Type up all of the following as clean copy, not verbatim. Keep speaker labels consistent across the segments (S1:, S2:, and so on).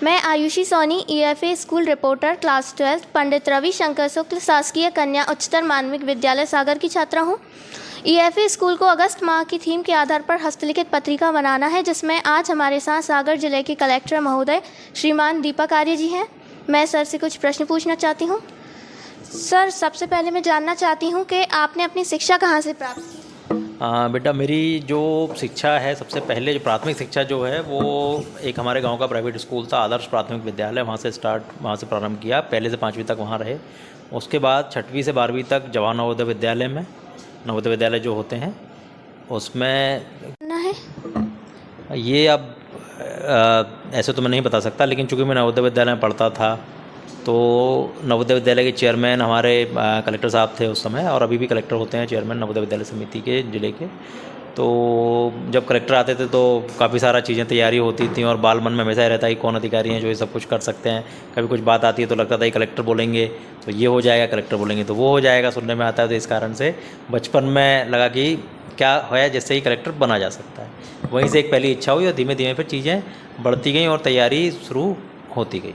S1: मैं Ayushi Soni EFA school reporter class 12 Pandit Ravishankar Shukla शासकीय कन्या उच्चतर माध्यमिक विद्यालय सागर की छात्रा हूँ। ईएफए स्कूल को अगस्त माह की थीम के आधार पर हस्तलिखित पत्रिका बनाना है, जिसमें आज हमारे साथ सागर जिले के कलेक्टर महोदय श्रीमान दीपक आर्य जी हैं। मैं सर से कुछ प्रश्न पूछना चाहती हूँ। सर, सबसे पहले मैं जानना चाहती हूँ कि आपने अपनी शिक्षा कहाँ से प्राप्त की?
S2: बेटा, मेरी जो शिक्षा है, सबसे पहले जो प्राथमिक शिक्षा जो है वो एक हमारे गांव का प्राइवेट स्कूल था, आदर्श प्राथमिक विद्यालय, वहाँ से प्रारंभ किया। पहले से 5वीं तक वहाँ रहे। उसके बाद 6वीं से 12वीं तक जवाहर नवोदय विद्यालय में, नवोदय विद्यालय जो होते हैं उसमें
S1: है।
S2: ये अब ऐसे तो मैं नहीं बता सकता, लेकिन चूँकि मैं नवोदय विद्यालय में पढ़ता था तो नवोदय विद्यालय के चेयरमैन हमारे कलेक्टर साहब थे उस समय, और अभी भी कलेक्टर होते हैं चेयरमैन नवोदय विद्यालय समिति के ज़िले के। तो जब कलेक्टर आते थे तो काफ़ी सारा चीज़ें तैयारी होती थी, और बाल मन में हमेशा रहता है कि कौन अधिकारी हैं जो ये सब कुछ कर सकते हैं। कभी कुछ बात आती है तो लगता था कि कलेक्टर बोलेंगे तो ये हो जाएगा, कलेक्टर बोलेंगे तो वो हो जाएगा, सुनने में आता है। तो इस कारण से बचपन में लगा कि क्या है जिससे ही कलेक्टर बना जा सकता है। वहीं से एक पहली इच्छा हुई और धीमे धीमे फिर चीज़ें बढ़ती गई और तैयारी शुरू होती गई।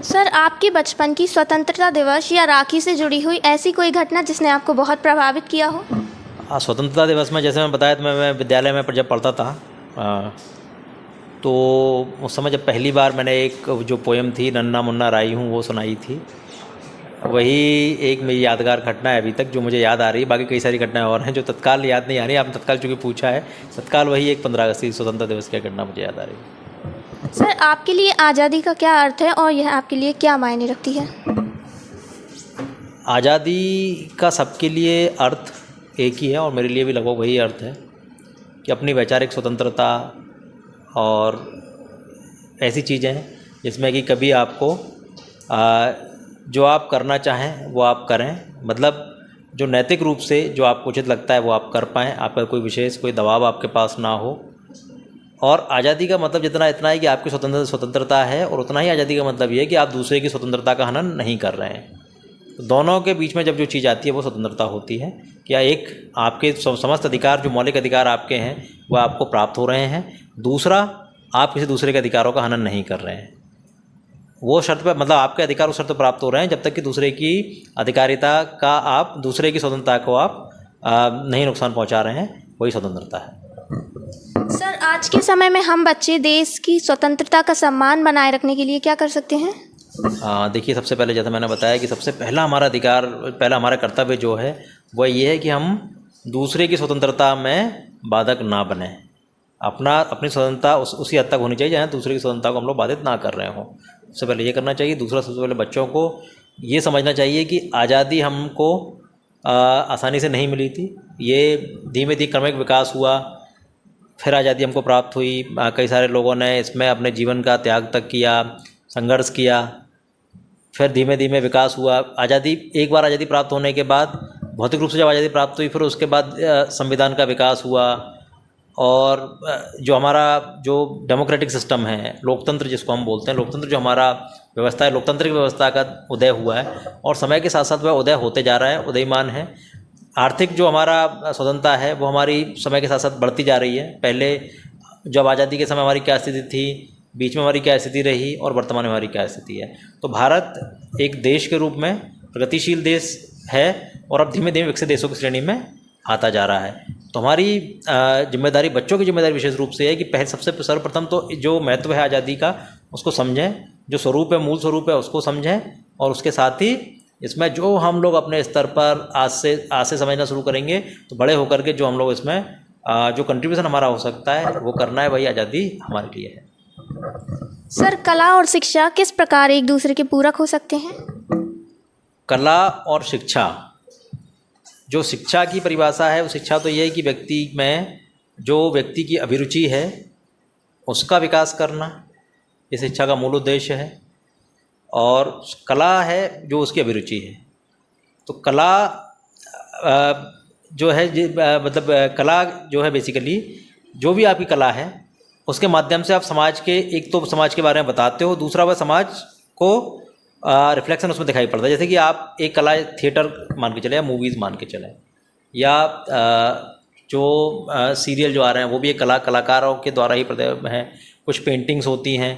S1: सर, आपके बचपन की स्वतंत्रता दिवस या राखी से जुड़ी हुई ऐसी कोई घटना जिसने आपको बहुत प्रभावित किया हो?
S2: स्वतंत्रता दिवस में जैसे मैं बताया तो मैं विद्यालय में जब पढ़ता था तो उस समय जब पहली बार मैंने एक जो पोयम थी नन्ना मुन्ना राई हूँ वो सुनाई थी, वही एक मेरी यादगार घटना है अभी तक जो मुझे याद आ रही है। बाकी कई सारी घटनाएं और हैं जो तत्काल याद नहीं आ रही। आपने तत्काल चूँकि पूछा है, तत्काल वही एक 15 अगस्त की स्वतंत्रता दिवस की घटना मुझे याद आ रही है।
S1: सर, आपके लिए आज़ादी का क्या अर्थ है और यह आपके लिए क्या मायने रखती है?
S2: आज़ादी का सबके लिए अर्थ एक ही है और मेरे लिए भी लगभग वही अर्थ है कि अपनी वैचारिक स्वतंत्रता और ऐसी चीज़ें हैं जिसमें कि कभी आपको जो आप करना चाहें वो आप करें, मतलब जो नैतिक रूप से जो आपको उचित लगता है वो आप कर पाएँ, आपका कोई विशेष कोई दबाव आपके पास ना हो। और आज़ादी का मतलब इतना है कि आपकी स्वतंत्रता है, और उतना ही आज़ादी का मतलब ये है कि आप दूसरे की स्वतंत्रता का हनन नहीं कर रहे हैं। तो दोनों के बीच में जब जो चीज़ आती है वो स्वतंत्रता होती है। क्या एक आपके समस्त अधिकार जो मौलिक अधिकार आपके हैं वो आपको प्राप्त हो रहे हैं, दूसरा आप किसी दूसरे के अधिकारों का हनन नहीं कर रहे हैं। वो शर्त पर, मतलब आपके अधिकार उस शर्त पर प्राप्त हो रहे हैं जब तक कि दूसरे की अधिकारिता का, आप दूसरे की स्वतंत्रता को आप नहीं नुकसान पहुँचा रहे हैं, वही स्वतंत्रता है।
S1: सर, आज के समय में हम बच्चे देश की स्वतंत्रता का सम्मान बनाए रखने के लिए क्या कर सकते हैं?
S2: देखिए, सबसे पहले जैसा मैंने बताया कि सबसे पहला हमारा अधिकार, पहला हमारा कर्तव्य जो है वह ये है कि हम दूसरे की स्वतंत्रता में बाधक ना बने। अपनी स्वतंत्रता उसी हद तक होनी चाहिए जहाँ दूसरे की स्वतंत्रता को हम लोग बाधित ना कर रहे हों। सबसे पहले ये करना चाहिए। दूसरा, सबसे पहले बच्चों को ये समझना चाहिए कि आज़ादी हमको आसानी से नहीं मिली थी। ये धीमे धीमे क्रमिक विकास हुआ, फिर आज़ादी हमको प्राप्त हुई। कई सारे लोगों ने इसमें अपने जीवन का त्याग तक किया, संघर्ष किया, फिर धीमे धीमे विकास हुआ। एक बार आज़ादी प्राप्त होने के बाद, भौतिक रूप से जब आज़ादी प्राप्त हुई, फिर उसके बाद संविधान का विकास हुआ, और जो हमारा जो डेमोक्रेटिक सिस्टम है, लोकतंत्र जिसको हम बोलते हैं, लोकतंत्र जो हमारा व्यवस्था है, लोकतांत्रिक व्यवस्था का उदय हुआ है, और समय के साथ साथ वह उदय होते जा रहा है, उदयमान है। आर्थिक जो हमारा स्वतंत्रता है वो हमारी समय के साथ साथ बढ़ती जा रही है। पहले जब आज़ादी के समय हमारी क्या स्थिति थी, बीच में हमारी क्या स्थिति रही, और वर्तमान में हमारी क्या स्थिति है। तो भारत एक देश के रूप में प्रगतिशील देश है और अब धीमे धीमे विकसित देशों की श्रेणी में आता जा रहा है। तो हमारी जिम्मेदारी, बच्चों की जिम्मेदारी विशेष रूप से है कि सबसे सर्वप्रथम तो जो महत्व है आज़ादी का उसको समझें, जो स्वरूप है, मूल स्वरूप है उसको समझें, और उसके साथ ही इसमें जो हम लोग अपने स्तर पर आज से समझना शुरू करेंगे तो बड़े होकर के जो हम लोग इसमें जो कंट्रीब्यूशन हमारा हो सकता है वो करना है, वही आज़ादी हमारे लिए है।
S1: सर, कला और शिक्षा किस प्रकार एक दूसरे के पूरक हो सकते हैं?
S2: कला और शिक्षा, जो शिक्षा की परिभाषा है वो शिक्षा तो ये है कि व्यक्ति में जो व्यक्ति की अभिरुचि है उसका विकास करना, ये शिक्षा का मूल उद्देश्य है। और कला है जो उसकी अभिरुचि है। तो कला जो है मतलब कला जो है बेसिकली जो भी आपकी कला है उसके माध्यम से आप समाज के, एक तो समाज के बारे में बताते हो, दूसरा वह समाज को रिफ्लेक्शन उसमें दिखाई पड़ता है। जैसे कि आप एक कला, थिएटर मान के चले या मूवीज़ मान के चले, या जो सीरियल जो आ रहे हैं वो भी एक कलाकारों के द्वारा ही है। कुछ पेंटिंग्स होती हैं,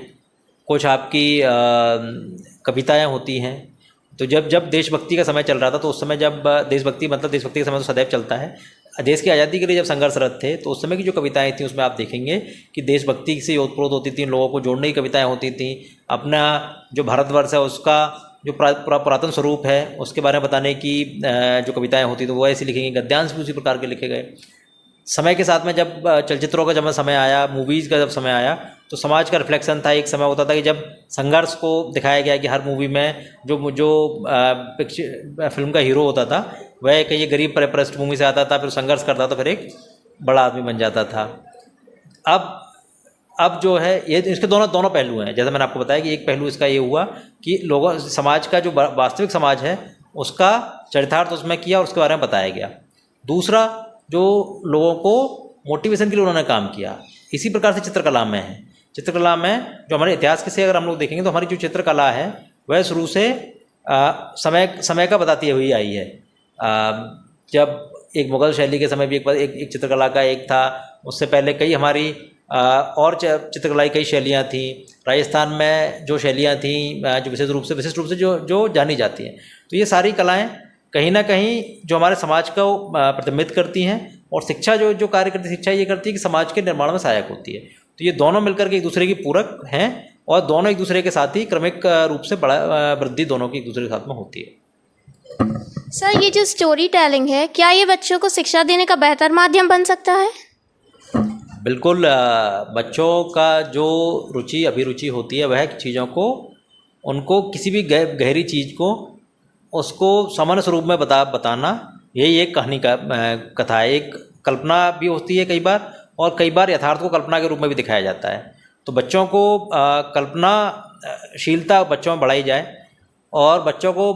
S2: कुछ आपकी कविताएँ होती हैं। तो जब देशभक्ति का समय चल रहा था, तो उस समय जब देशभक्ति का समय तो सदैव चलता है। देश की आज़ादी के लिए जब संघर्षरत थे, तो उस समय की जो कविताएं थीं उसमें आप देखेंगे कि देशभक्ति से ओतप्रोत होती थी, लोगों को जोड़ने की कविताएं होती थीं। अपना जो भारतवर्ष है उसका जो पुरातन स्वरूप है उसके बारे में बताने की जो कविताएं होती थी वो ऐसी लिखी गई। गद्यांश भी उसी प्रकार के लिखे गए। समय के साथ में जब चलचित्रों का जब समय आया, मूवीज़ का जब समय आया, तो समाज का रिफ्लेक्शन था। एक समय होता था कि जब संघर्ष को दिखाया गया कि हर मूवी में जो फिल्म का हीरो होता था वह कहीं गरीब पृष्ठभूमि से आता था, फिर संघर्ष करता था, फिर एक बड़ा आदमी बन जाता था। अब जो है ये इसके दोनों पहलू हैं। जैसा मैंने आपको बताया कि एक पहलू इसका ये हुआ कि लोगों समाज का जो वास्तविक समाज है उसका चरितार्थ उसमें किया और उसके बारे में बताया गया। दूसरा, जो लोगों को मोटिवेशन के लिए उन्होंने काम किया, इसी प्रकार से चित्रकला में है। चित्रकला में जो हमारे इतिहास के से अगर हम लोग देखेंगे तो हमारी जो चित्रकला है वह शुरू से समय का बताती हुई आई है। जब एक मुग़ल शैली के समय भी एक चित्रकला का एक था, उससे पहले कई हमारी और चित्रकला की कई शैलियाँ थीं। राजस्थान में जो शैलियाँ थीं जो विशिष्ट रूप से जो जानी जाती हैं। तो ये सारी कलाएँ कहीं ना कहीं जो हमारे समाज को प्रतिबिंबित करती हैं, और शिक्षा जो कार्य करती है, शिक्षा ये करती है कि समाज के निर्माण में सहायक होती है। तो ये दोनों मिलकर के एक दूसरे की पूरक हैं और दोनों एक दूसरे के साथ ही क्रमिक रूप से वृद्धि दोनों की एक दूसरे के साथ में होती है।
S1: सर, ये जो स्टोरी टेलिंग है, क्या ये बच्चों को शिक्षा देने का बेहतर माध्यम बन सकता है?
S2: बिल्कुल। बच्चों का जो अभिरुचि होती है वह चीज़ों को, उनको किसी भी गहरी चीज़ को उसको सामान्य स्वरूप में बताना, यही एक कहानी का कथा है। एक कल्पना भी होती है कई बार, और कई बार यथार्थ को कल्पना के रूप में भी दिखाया जाता है। तो बच्चों को कल्पनाशीलता बच्चों में बढ़ाई जाए, और बच्चों को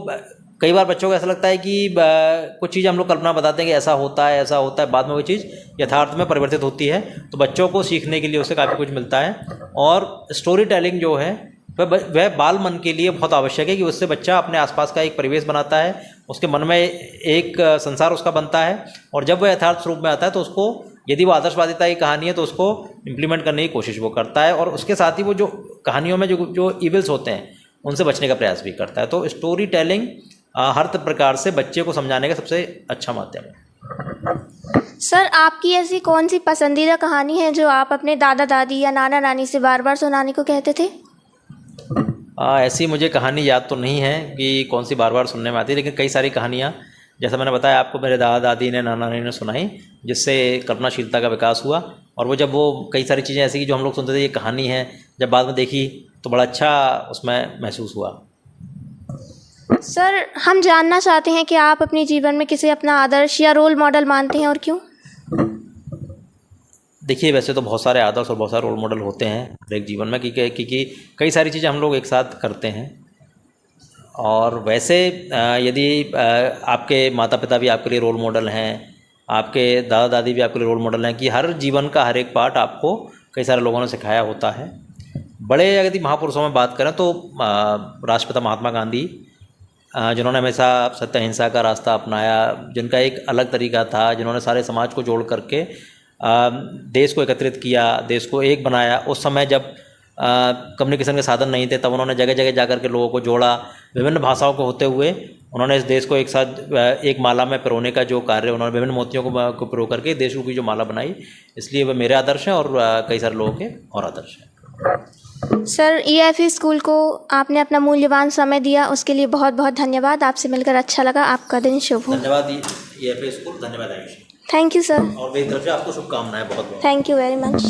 S2: कई बार बच्चों को ऐसा लगता है कि कुछ चीज़ हम लोग कल्पना बताते हैं कि ऐसा होता है, बाद में वो चीज़ यथार्थ में परिवर्तित होती है। तो बच्चों को सीखने के लिए उससे काफ़ी कुछ मिलता है। और स्टोरी टेलिंग जो है वह बाल मन के लिए बहुत आवश्यक है कि उससे बच्चा अपने आसपास का एक परिवेश बनाता है, उसके मन में एक संसार उसका बनता है, और जब वह यथार्थ स्वरूप में आता है तो उसको, यदि वो आदर्शवादिता की कहानी है तो उसको इम्प्लीमेंट करने की कोशिश वो करता है, और उसके साथ ही वो जो कहानियों में जो इविल्स होते हैं उनसे बचने का प्रयास भी करता है। तो स्टोरी टेलिंग हर प्रकार से बच्चे को समझाने का सबसे अच्छा माध्यम है।
S1: सर, आपकी ऐसी कौन सी पसंदीदा कहानी है जो आप अपने दादा दादी या नाना नानी से बार बार सुनाने को कहते थे?
S2: ऐसी मुझे कहानी याद तो नहीं है कि कौन सी बार बार सुनने में आती है, लेकिन कई सारी कहानियाँ, जैसा मैंने बताया आपको, मेरे दादा दादी ने, नाना नानी ने सुनाई, जिससे कल्पनाशीलता का विकास हुआ। और वो कई सारी चीज़ें ऐसी जो हम लोग सुनते थे ये कहानी है, जब बाद में देखी तो बड़ा अच्छा उसमें महसूस हुआ।
S1: सर, हम जानना चाहते हैं कि आप अपने जीवन में किसे अपना आदर्श या रोल मॉडल मानते हैं और क्यों?
S2: देखिए, वैसे तो बहुत सारे आदर्श और बहुत सारे रोल मॉडल होते हैं हर एक जीवन में, क्योंकि कई सारी चीज़ें हम लोग एक साथ करते हैं। और वैसे यदि आपके माता पिता भी आपके लिए रोल मॉडल हैं, आपके दादा दादी भी आपके लिए रोल मॉडल हैं, कि हर जीवन का हर एक पार्ट आपको कई सारे लोगों ने सिखाया होता है। बड़े यदि महापुरुषों में बात करें तो राष्ट्रपिता महात्मा गांधी, जिन्होंने हमेशा सत्य अहिंसा का रास्ता अपनाया, जिनका एक अलग तरीका था, जिन्होंने सारे समाज को जोड़ करके देश को एकत्रित किया, देश को एक बनाया। उस समय जब कम्युनिकेशन के साधन नहीं थे, तब उन्होंने जगह जगह जाकर के लोगों को जोड़ा। विभिन्न भाषाओं को होते हुए उन्होंने इस देश को एक साथ एक माला में पिरोने का जो कार्य, उन्होंने विभिन्न मोतियों को पिरो करके देश रूपी जो माला बनाई। इसलिए वह मेरे आदर्श हैं और कई सारे लोगों के और आदर्श हैं।
S1: सर, EFE स्कूल को आपने अपना मूल्यवान समय दिया, उसके लिए बहुत बहुत धन्यवाद। आपसे मिलकर अच्छा लगा। आपका दिन शुभ हो।
S2: धन्यवाद EFE स्कूल, धन्यवाद आयुषी।
S1: Thank you sir.
S2: और मेरी तरफ से आपको शुभकामनाएं बहुत बहुत।
S1: Thank you very much.